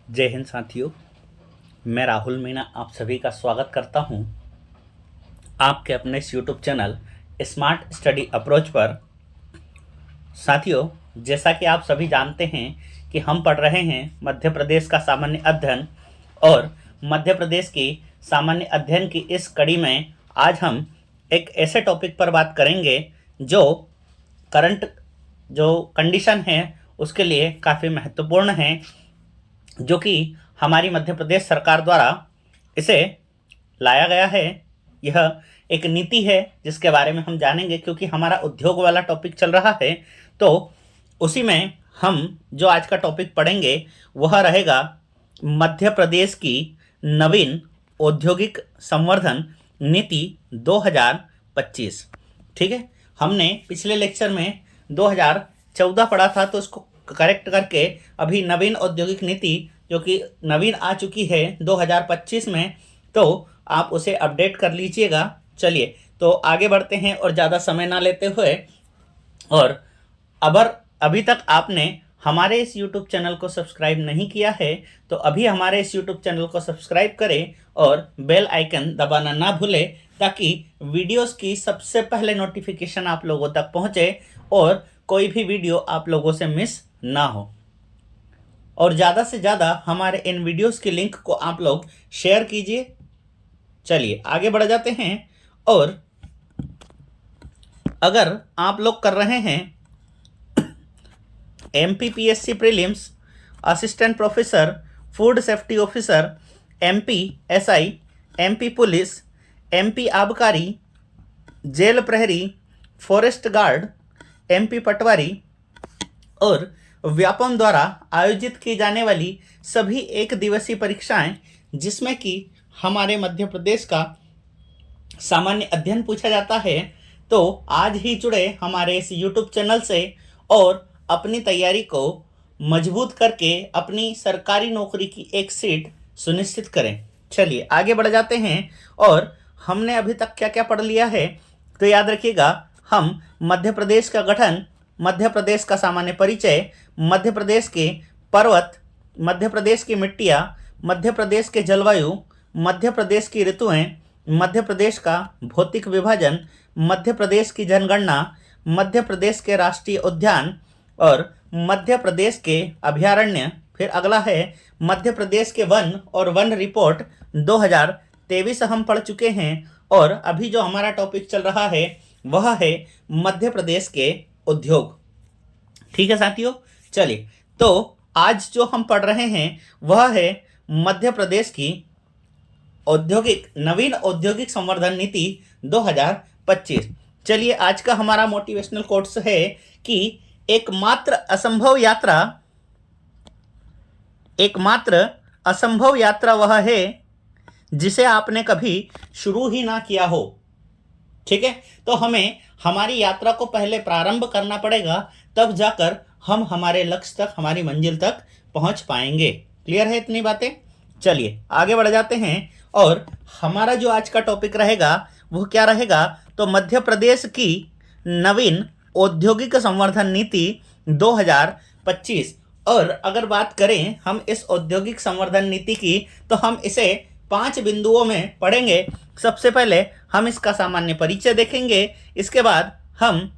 जय हिंद साथियों। मैं राहुल मीणा आप सभी का स्वागत करता हूं आपके अपने इस YouTube channel smart study approach पर। साथियों, जैसा कि आप सभी जानते हैं कि हम पढ़ रहे हैं मध्य प्रदेश का सामान्य अध्ययन, और मध्य प्रदेश की सामान्य अध्ययन की इस कड़ी में आज हम एक ऐसे टॉपिक पर बात करेंगे जो करंट जो कंडीशन है उसके लिए काफ़ी महत्वपूर्ण है, जो कि हमारी मध्य प्रदेश सरकार द्वारा इसे लाया गया है। यह एक नीति है जिसके बारे में हम जानेंगे, क्योंकि हमारा उद्योग वाला टॉपिक चल रहा है। तो उसी में हम जो आज का टॉपिक पढ़ेंगे वह रहेगा मध्य प्रदेश की नवीन औद्योगिक संवर्धन नीति 2025। ठीक है, हमने पिछले लेक्चर में 2014 पढ़ा था, तो उसको करेक्ट करके अभी नवीन औद्योगिक नीति जो कि नवीन आ चुकी है 2025 में, तो आप उसे अपडेट कर लीजिएगा। चलिए तो आगे बढ़ते हैं और ज़्यादा समय ना लेते हुए, और अगर अभी तक आपने हमारे इस YouTube चैनल को सब्सक्राइब नहीं किया है तो अभी हमारे इस YouTube चैनल को सब्सक्राइब करें और बेल आइकन दबाना ना भूलें, ताकि वीडियोस की सबसे पहले नोटिफिकेशन आप लोगों तक पहुंचे और कोई भी वीडियो आप लोगों से मिस ना हो। और ज़्यादा से ज़्यादा हमारे इन वीडियोस के लिंक को आप लोग शेयर कीजिए। चलिए आगे बढ़ जाते हैं। और अगर आप लोग कर रहे हैं MPPSC prelims, assistant professor, food safety officer, MP SI, MP police, MP आबकारी, जेल प्रहरी, फॉरेस्ट गार्ड, MP पटवारी और व्यापम द्वारा आयोजित की जाने वाली सभी एक दिवसीय परीक्षाएं, जिसमें कि हमारे मध्य प्रदेश का सामान्य अध्ययन पूछा जाता है, तो आज ही जुड़े हमारे इस YouTube चैनल से और अपनी तैयारी को मजबूत करके अपनी सरकारी नौकरी की एक सीट सुनिश्चित करें। चलिए आगे बढ़ जाते हैं। और हमने अभी तक क्या क्या पढ़ लिया है, तो याद रखिएगा, हम मध्य प्रदेश का गठन, मध्य प्रदेश का सामान्य परिचय, मध्य प्रदेश के पर्वत, मध्य प्रदेश की मिट्टियाँ, मध्य प्रदेश के जलवायु, मध्य प्रदेश की ऋतुएं, मध्य प्रदेश का भौतिक विभाजन, मध्य प्रदेश की जनगणना, मध्य प्रदेश के राष्ट्रीय उद्यान और मध्य प्रदेश के अभयारण्य। फिर अगला है मध्य प्रदेश के वन और वन रिपोर्ट 2023 हम पढ़ चुके हैं। और अभी जो हमारा टॉपिक चल रहा है वह है मध्य प्रदेश के उद्योग। ठीक है साथियों, चलिए तो आज जो हम पढ़ रहे हैं वह है मध्य प्रदेश की नवीन औद्योगिक संवर्धन नीति 2025। चलिए आज का हमारा मोटिवेशनल कोट्स है कि एकमात्र असंभव यात्रा वह है जिसे आपने कभी शुरू ही ना किया हो। ठीक है, तो हमें हमारी यात्रा को पहले प्रारंभ करना पड़ेगा, तब जाकर हम हमारे लक्ष्य तक, हमारी मंजिल तक पहुंच पाएंगे। क्लियर है इतनी बातें? चलिए आगे बढ़ जाते हैं। और हमारा जो आज का टॉपिक रहेगा वो क्या रहेगा, तो मध्य प्रदेश की नवीन औद्योगिक संवर्धन नीति 2025। और अगर बात करें हम इस औद्योगिक संवर्धन नीति की, तो हम इसे 5 बिंदुओं में पढ़ेंगे। सबसे पहले हम इसका सामान्य परिचय देखेंगे, इसके बाद हम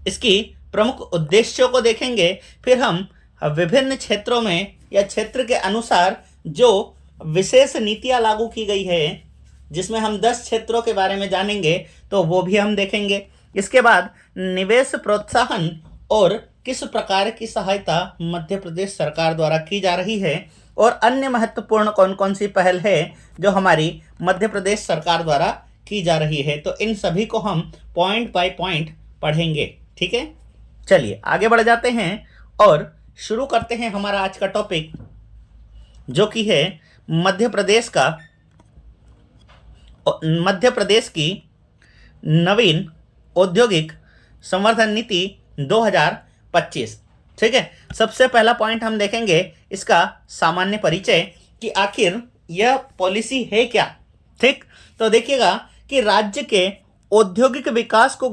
इसकी प्रमुख उद्देश्यों को देखेंगे, फिर हम विभिन्न क्षेत्रों में या क्षेत्र के अनुसार जो विशेष नीतियां लागू की गई है, जिसमें हम 10 क्षेत्रों के बारे में जानेंगे, तो वो भी हम देखेंगे। इसके बाद निवेश प्रोत्साहन और किस प्रकार की सहायता मध्य प्रदेश सरकार द्वारा की जा रही है, और अन्य महत्वपूर्ण कौन कौन सी पहल है जो हमारी मध्य प्रदेश सरकार द्वारा की जा रही है, तो इन सभी को हम पॉइंट बाय पॉइंट पढ़ेंगे। ठीक है, चलिए आगे बढ़ जाते हैं और शुरू करते हैं हमारा आज का टॉपिक, जो कि है मध्य प्रदेश की नवीन औद्योगिक संवर्धन नीति 2025। ठीक है, सबसे पहला पॉइंट हम देखेंगे इसका सामान्य परिचय, कि आखिर यह पॉलिसी है क्या। ठीक, तो देखिएगा कि राज्य के औद्योगिक विकास को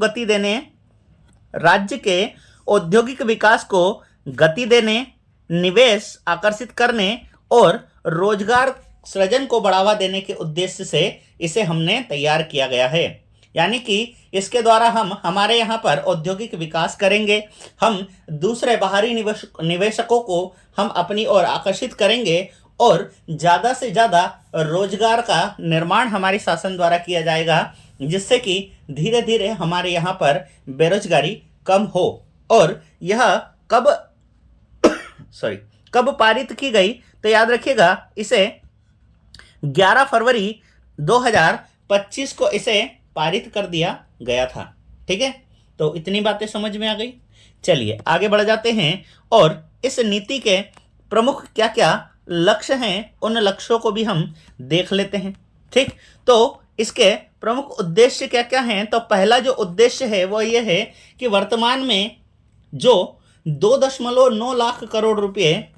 गति देने निवेश आकर्षित करने और रोजगार सृजन को बढ़ावा देने के उद्देश्य से इसे हमने तैयार किया गया है। यानी कि इसके द्वारा हम हमारे यहाँ पर औद्योगिक विकास करेंगे, हम दूसरे बाहरी निवेशकों को हम अपनी ओर आकर्षित करेंगे और ज़्यादा से ज़्यादा रोजगार का निर्माण हमारे शासन द्वारा किया जाएगा, जिससे कि धीरे धीरे हमारे यहाँ पर बेरोजगारी कम हो। और यह कब पारित की गई, तो याद रखिएगा इसे 11 फरवरी 2025 को इसे पारित कर दिया गया था। ठीक है, तो इतनी बातें समझ में आ गई। चलिए आगे बढ़ जाते हैं और इस नीति के प्रमुख क्या क्या लक्ष्य हैं, उन लक्ष्यों को भी हम देख लेते हैं। ठीक, तो इसके प्रमुख उद्देश्य क्या क्या हैं। तो पहला जो उद्देश्य है वो ये है कि वर्तमान में जो 2.9 लाख करोड़ रुपए,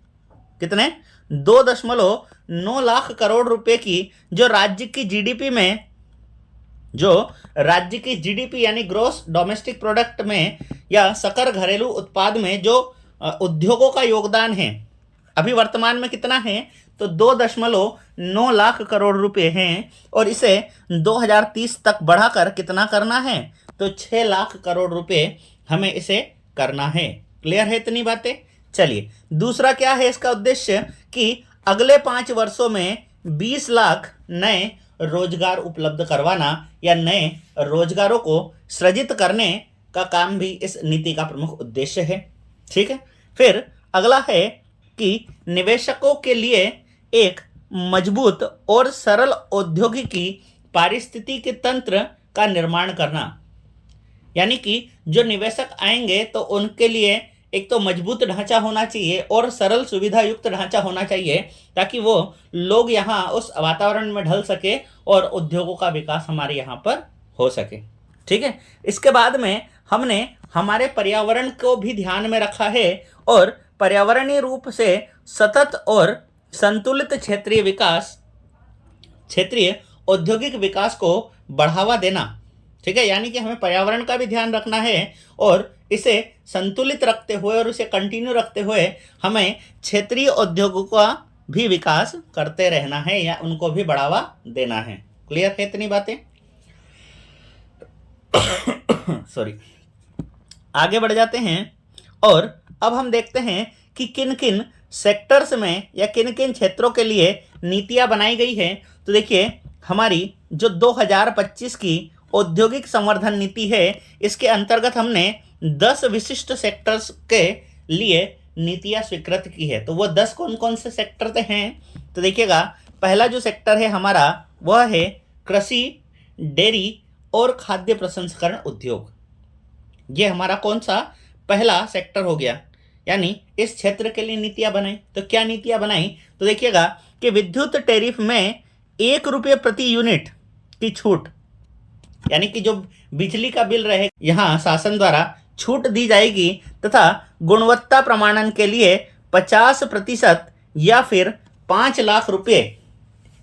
कितने 2.9 लाख करोड़ रुपए की जो राज्य की जीडीपी में, जो राज्य की जीडीपी यानी ग्रोस डोमेस्टिक प्रोडक्ट में या सकल घरेलू उत्पाद में जो उद्योगों का योगदान है, अभी वर्तमान में कितना है, तो 2.9 लाख करोड़ रुपए हैं और इसे 2030 तक बढ़ाकर कितना करना है, तो 6 लाख करोड़ रुपए हमें इसे करना है। क्लियर है इतनी बातें। चलिए दूसरा क्या है इसका उद्देश्य कि अगले 5 वर्षों में 20 लाख नए रोजगार उपलब्ध करवाना या नए रोजगारों को सृजित करने का काम भी इस नीति का प्रमुख उद्देश्य है। ठीक है, फिर अगला है कि निवेशकों के लिए एक मजबूत और सरल औद्योगिकी पारिस्थितिकी तंत्र का निर्माण करना। यानी कि जो निवेशक आएंगे तो उनके लिए एक तो मजबूत ढांचा होना चाहिए और सरल सुविधा युक्त ढांचा होना चाहिए, ताकि वो लोग यहाँ उस वातावरण में ढल सके और उद्योगों का विकास हमारे यहाँ पर हो सके। ठीक है, इसके बाद में हमने हमारे पर्यावरण को भी ध्यान में रखा है और पर्यावरणीय रूप से सतत और संतुलित क्षेत्रीय औद्योगिक विकास को बढ़ावा देना। ठीक है, यानी कि हमें पर्यावरण का भी ध्यान रखना है और इसे संतुलित रखते हुए और इसे कंटिन्यू रखते हुए हमें क्षेत्रीय उद्योगों का भी विकास करते रहना है या उनको भी बढ़ावा देना है। क्लियर है इतनी बातें। सॉरी, आगे बढ़ जाते हैं और अब हम देखते हैं कि किन किन सेक्टर्स में या किन किन क्षेत्रों के लिए नीतियां बनाई गई है। तो देखिए हमारी जो 2025 की औद्योगिक संवर्धन नीति है, इसके अंतर्गत हमने 10 विशिष्ट सेक्टर्स के लिए नीतियां स्वीकृत की है। तो वो 10 कौन कौन से सेक्टर हैं, तो देखिएगा पहला जो सेक्टर है हमारा वह है कृषि, डेयरी और खाद्य प्रसंस्करण उद्योग। ये हमारा कौन सा पहला सेक्टर हो गया, यानी इस क्षेत्र के लिए नीतियां बनाई। तो क्या नीतियां बनाई, तो देखिएगा कि विद्युत टैरिफ में 1 रुपये प्रति यूनिट की छूट, यानी कि जो बिजली का बिल रहे यहाँ शासन द्वारा छूट दी जाएगी, तथा गुणवत्ता प्रमाणन के लिए 50% या फिर 5 लाख रुपए,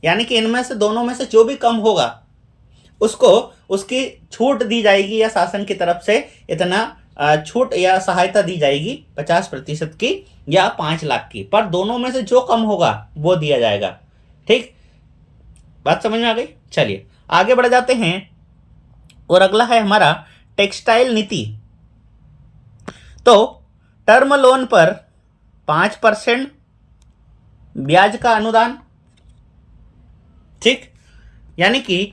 यानी कि इनमें से दोनों में से जो भी कम होगा उसको उसकी छूट दी जाएगी या शासन की तरफ से इतना छूट या सहायता दी जाएगी 50% की या 5 लाख की, पर दोनों में से जो कम होगा वो दिया जाएगा। ठीक, बात समझ में आ गई। चलिए आगे बढ़ जाते हैं और अगला है हमारा टेक्सटाइल नीति। तो टर्म लोन पर 5% ब्याज का अनुदान। ठीक, यानी कि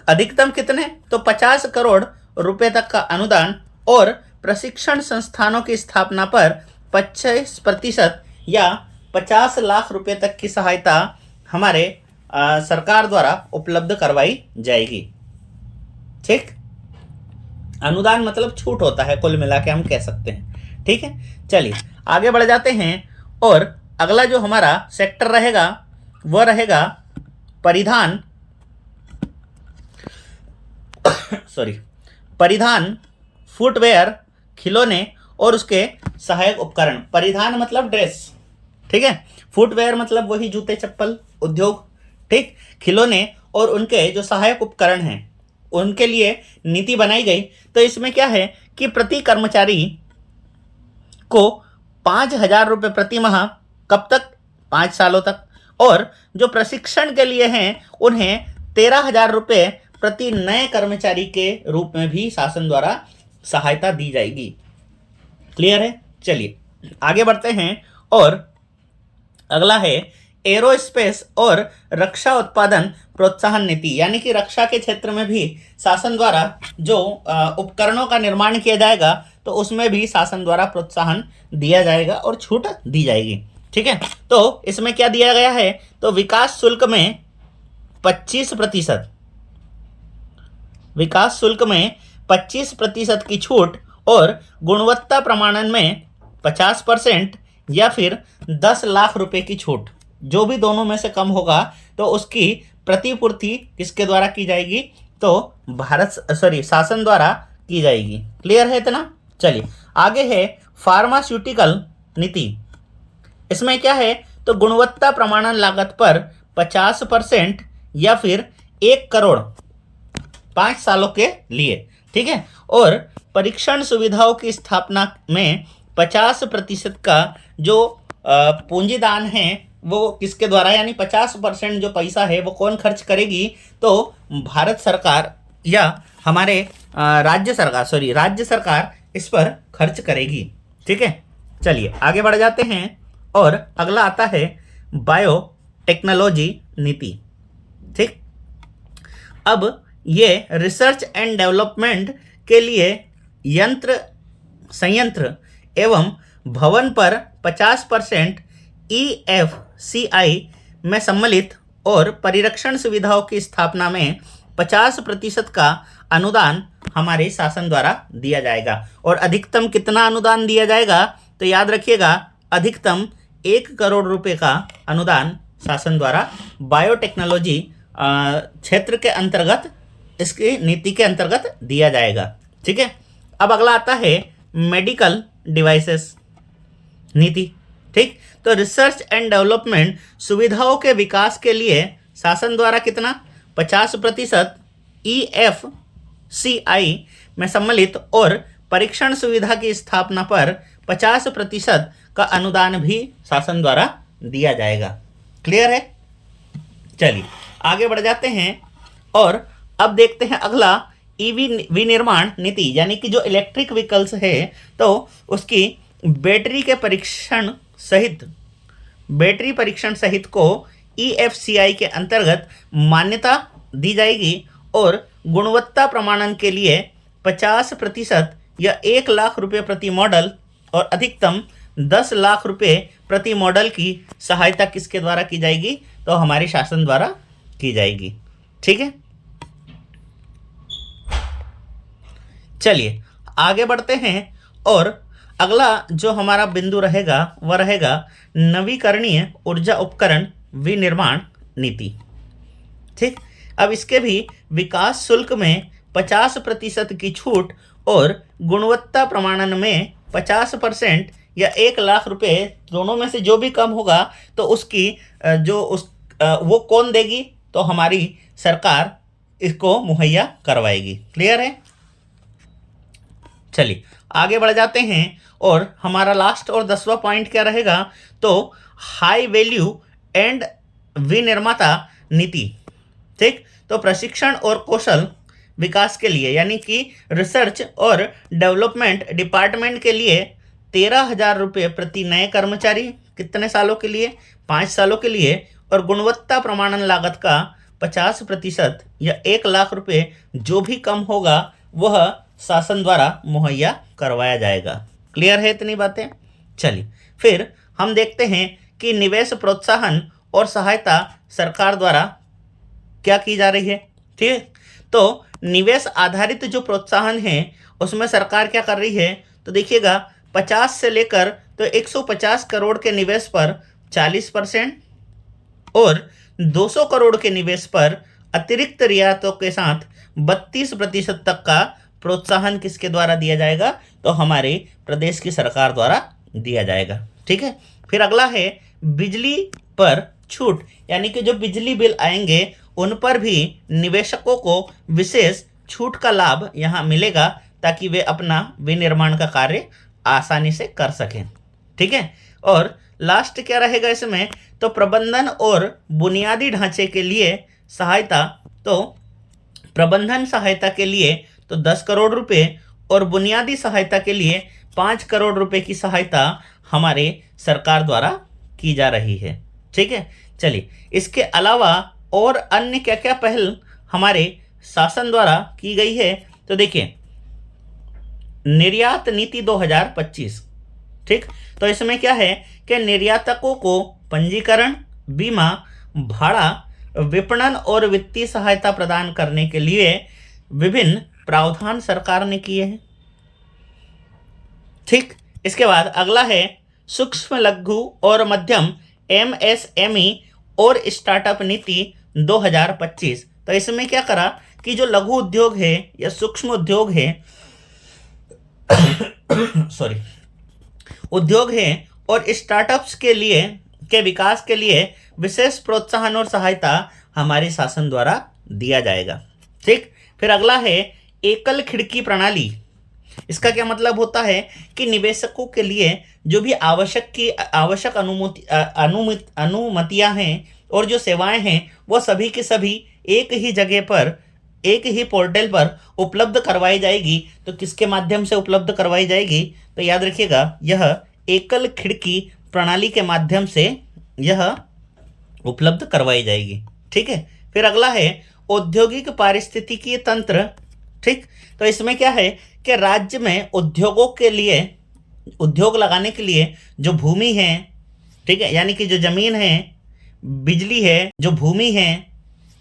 अधिकतम कितने, तो 50 करोड़ रुपए तक का अनुदान और प्रशिक्षण संस्थानों की स्थापना पर 25% या 50 लाख रुपए तक की सहायता हमारे सरकार द्वारा उपलब्ध करवाई जाएगी। ठीक, अनुदान मतलब छूट होता है, कुल मिला के हम कह सकते हैं। ठीक है, चलिए आगे बढ़ जाते हैं और अगला जो हमारा सेक्टर रहेगा वह रहेगा परिधान, फुटवेयर, खिलौने और उसके सहायक उपकरण। परिधान मतलब ड्रेस, ठीक है, फुटवेयर मतलब वही जूते चप्पल उद्योग। ठीक, खिलौने और उनके जो सहायक उपकरण हैं उनके लिए नीति बनाई गई। तो इसमें क्या है कि प्रति कर्मचारी को 5,000 रुपये प्रति माह। कब तक? 5 सालों तक। और जो प्रशिक्षण के लिए हैं उन्हें 13,000 रुपये प्रति नए कर्मचारी के रूप में भी शासन द्वारा सहायता दी जाएगी। क्लियर है? चलिए आगे बढ़ते हैं। और अगला है एरोस्पेस और रक्षा उत्पादन प्रोत्साहन नीति, यानी कि रक्षा के क्षेत्र में भी शासन द्वारा जो उपकरणों का निर्माण किया जाएगा तो उसमें भी शासन द्वारा प्रोत्साहन दिया जाएगा और छूट दी जाएगी। ठीक है, तो इसमें क्या दिया गया है? तो विकास शुल्क में 25%, विकास शुल्क में 25% की छूट और गुणवत्ता प्रमाणन में 50% या फिर 10 लाख रुपए की छूट, जो भी दोनों में से कम होगा तो उसकी प्रतिपूर्ति किसके द्वारा की जाएगी? तो शासन द्वारा की जाएगी। क्लियर है इतना? चलिए आगे है फार्मास्यूटिकल नीति। इसमें क्या है? तो गुणवत्ता प्रमाणन लागत पर 50% या फिर 1 करोड़ 5 सालों के लिए। ठीक है, और परीक्षण सुविधाओं की स्थापना में 50% का जो पूंजीदान है वो किसके द्वारा, यानी 50% जो पैसा है वो कौन खर्च करेगी? तो भारत सरकार या हमारे राज्य सरकार इस पर खर्च करेगी। ठीक है, चलिए आगे बढ़ जाते हैं। और अगला आता है बायोटेक्नोलॉजी नीति। ठीक, अब ये रिसर्च एंड डेवलपमेंट के लिए संयंत्र एवं भवन पर 50% EFCI में सम्मिलित और परिरक्षण सुविधाओं की स्थापना में 50% का अनुदान हमारे शासन द्वारा दिया जाएगा। और अधिकतम कितना अनुदान दिया जाएगा? तो याद रखिएगा, अधिकतम 1 करोड़ रुपए का अनुदान शासन द्वारा बायोटेक्नोलॉजी क्षेत्र के अंतर्गत, इसकी नीति के अंतर्गत दिया जाएगा। ठीक है, अब अगला आता है मेडिकल डिवाइसेस नीति। ठीक, तो रिसर्च एंड डेवलपमेंट सुविधाओं के विकास के लिए शासन द्वारा कितना? 50% EFCI में सम्मिलित और परीक्षण सुविधा की स्थापना पर 50% का अनुदान भी शासन द्वारा दिया जाएगा। क्लियर है? चलिए आगे बढ़ जाते हैं। और अब देखते हैं अगला ईवी विनिर्माण नीति, यानी कि जो इलेक्ट्रिक व्हीकल्स है तो उसकी बैटरी परीक्षण सहित को EFCI के अंतर्गत मान्यता दी जाएगी और गुणवत्ता प्रमाणन के लिए 50% या 1 लाख रुपये प्रति मॉडल और अधिकतम 10 लाख रुपये प्रति मॉडल की सहायता किसके द्वारा की जाएगी? तो हमारे शासन द्वारा की जाएगी। ठीक है, चलिए आगे बढ़ते हैं। और अगला जो हमारा बिंदु रहेगा वह रहेगा नवीकरणीय ऊर्जा उपकरण विनिर्माण नीति। ठीक, अब इसके भी विकास शुल्क में 50% की छूट और गुणवत्ता प्रमाणन में 50% या 1 लाख रुपए, दोनों में से जो भी कम होगा तो उसकी वो कौन देगी? तो हमारी सरकार इसको मुहैया करवाएगी। क्लियर है? चलिए आगे बढ़ जाते हैं। और हमारा लास्ट और 10वां पॉइंट क्या रहेगा? तो हाई वैल्यू एंड विनिर्माता नीति। ठीक, तो प्रशिक्षण और कौशल विकास के लिए, यानी कि रिसर्च और डेवलपमेंट डिपार्टमेंट के लिए 13,000 रुपये प्रति नए कर्मचारी। कितने सालों के लिए? 5 सालों के लिए। और गुणवत्ता प्रमाणन लागत का 50% या 1 लाख रुपये, जो भी कम होगा वह शासन द्वारा मुहैया करवाया जाएगा। क्लियर है इतनी बातें? चलिए फिर हम देखते हैं कि निवेश प्रोत्साहन और सहायता सरकार द्वारा क्या की जा रही है। ठीक, तो निवेश आधारित जो प्रोत्साहन है उसमें सरकार क्या कर रही है? तो देखिएगा, 50 से लेकर तो 150 करोड़ के निवेश पर 40% और 200 करोड़ के निवेश पर अतिरिक्त रियायतों के साथ 32% तक का प्रोत्साहन किसके द्वारा दिया जाएगा? तो हमारे प्रदेश की सरकार द्वारा दिया जाएगा। ठीक है, फिर अगला है बिजली पर छूट, यानी कि जो बिजली बिल आएंगे उन पर भी निवेशकों को विशेष छूट का लाभ यहाँ मिलेगा ताकि वे अपना विनिर्माण का कार्य आसानी से कर सकें। ठीक है। और लास्ट क्या रहेगा इसमें, तो प्रबंधन और बुनियादी ढांचे के लिए सहायता, तो प्रबंधन सहायता के लिए तो 10 करोड़ रुपए और बुनियादी सहायता के लिए 5 करोड़ रुपए की सहायता हमारे सरकार द्वारा की जा रही है। ठीक है, चलिए इसके अलावा और अन्य क्या क्या पहल हमारे शासन द्वारा की गई है, तो देखिए निर्यात नीति 2025। ठीक, तो इसमें क्या है कि निर्यातकों को पंजीकरण, बीमा, भाड़ा, विपणन और वित्तीय सहायता प्रदान करने के लिए विभिन्न प्रावधान सरकार ने किए हैं। ठीक, इसके बाद अगला है सूक्ष्म लघु और मध्यम MSME और स्टार्टअप नीति 2025। तो इसमें क्या करा कि जो लघु उद्योग है या सूक्ष्म उद्योग है सॉरी उद्योग है और स्टार्टअप्स के लिए के विकास के लिए विशेष प्रोत्साहन और सहायता हमारे शासन द्वारा दिया जाएगा। ठीक, फिर अगला है एकल खिड़की प्रणाली। इसका क्या मतलब होता है कि निवेशकों के लिए जो भी आवश्यक अनुमतियां हैं और जो सेवाएं हैं वो सभी के सभी एक ही जगह पर, एक ही पोर्टल पर उपलब्ध करवाई जाएगी। तो किसके माध्यम से उपलब्ध करवाई जाएगी, तो याद रखिएगा यह एकल खिड़की प्रणाली के माध्यम से यह उपलब्ध करवाई जाएगी। ठीक है, फिर अगला है औद्योगिक पारिस्थितिकीय तंत्र। ठीक, तो इसमें क्या है कि राज्य में उद्योगों के लिए, उद्योग लगाने के लिए जो भूमि है, ठीक है, यानी कि जो जमीन है, बिजली है, जो भूमि है,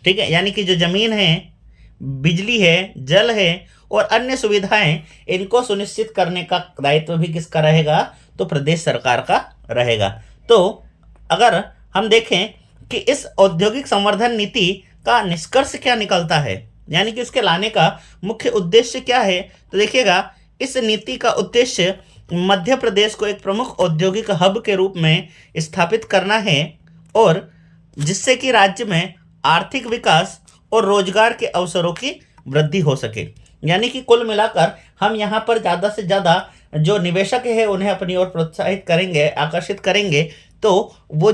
ठीक है, यानी कि जो जमीन है, बिजली है, जल है और अन्य सुविधाएं, इनको सुनिश्चित करने का दायित्व भी किसका रहेगा, तो प्रदेश सरकार का रहेगा। तो अगर हम देखें कि इस औद्योगिक संवर्धन नीति का निष्कर्ष क्या निकलता है, यानी कि उसके लाने का मुख्य उद्देश्य क्या है, तो देखिएगा इस नीति का उद्देश्य मध्य प्रदेश को एक प्रमुख औद्योगिक हब के रूप में स्थापित करना है और जिससे कि राज्य में आर्थिक विकास और रोजगार के अवसरों की वृद्धि हो सके। यानी कि कुल मिलाकर हम यहाँ पर ज़्यादा से ज़्यादा जो निवेशक है उन्हें अपनी ओर प्रोत्साहित करेंगे, आकर्षित करेंगे। तो वो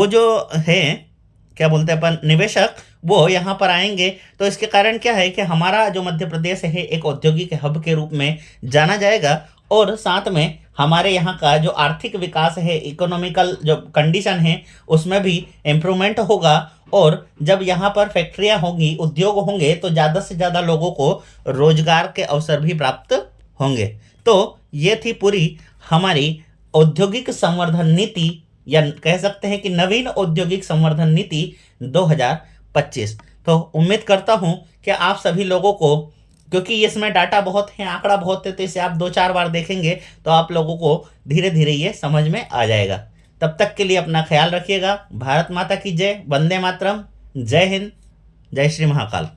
जो है क्या बोलते हैं अपन, निवेशक, वो यहाँ पर आएंगे। तो इसके कारण क्या है कि हमारा जो मध्य प्रदेश है एक औद्योगिक हब के रूप में जाना जाएगा और साथ में हमारे यहाँ का जो आर्थिक विकास है, इकोनॉमिकल जो कंडीशन है, उसमें भी इम्प्रूवमेंट होगा। और जब यहाँ पर फैक्ट्रियाँ होंगी, उद्योग होंगे, तो ज़्यादा से ज़्यादा लोगों को रोजगार के अवसर भी प्राप्त होंगे। तो ये थी पूरी हमारी औद्योगिक संवर्धन नीति, या कह सकते हैं कि नवीन औद्योगिक संवर्धन नीति 2025। तो उम्मीद करता हूँ कि आप सभी लोगों को, क्योंकि इसमें डाटा बहुत है, आंकड़ा बहुत है, तो इसे आप 2-4 बार देखेंगे तो आप लोगों को धीरे धीरे ये समझ में आ जाएगा। तब तक के लिए अपना ख्याल रखिएगा। भारत माता की जय, वंदे मातरम, जय हिंद, जय श्री महाकाल।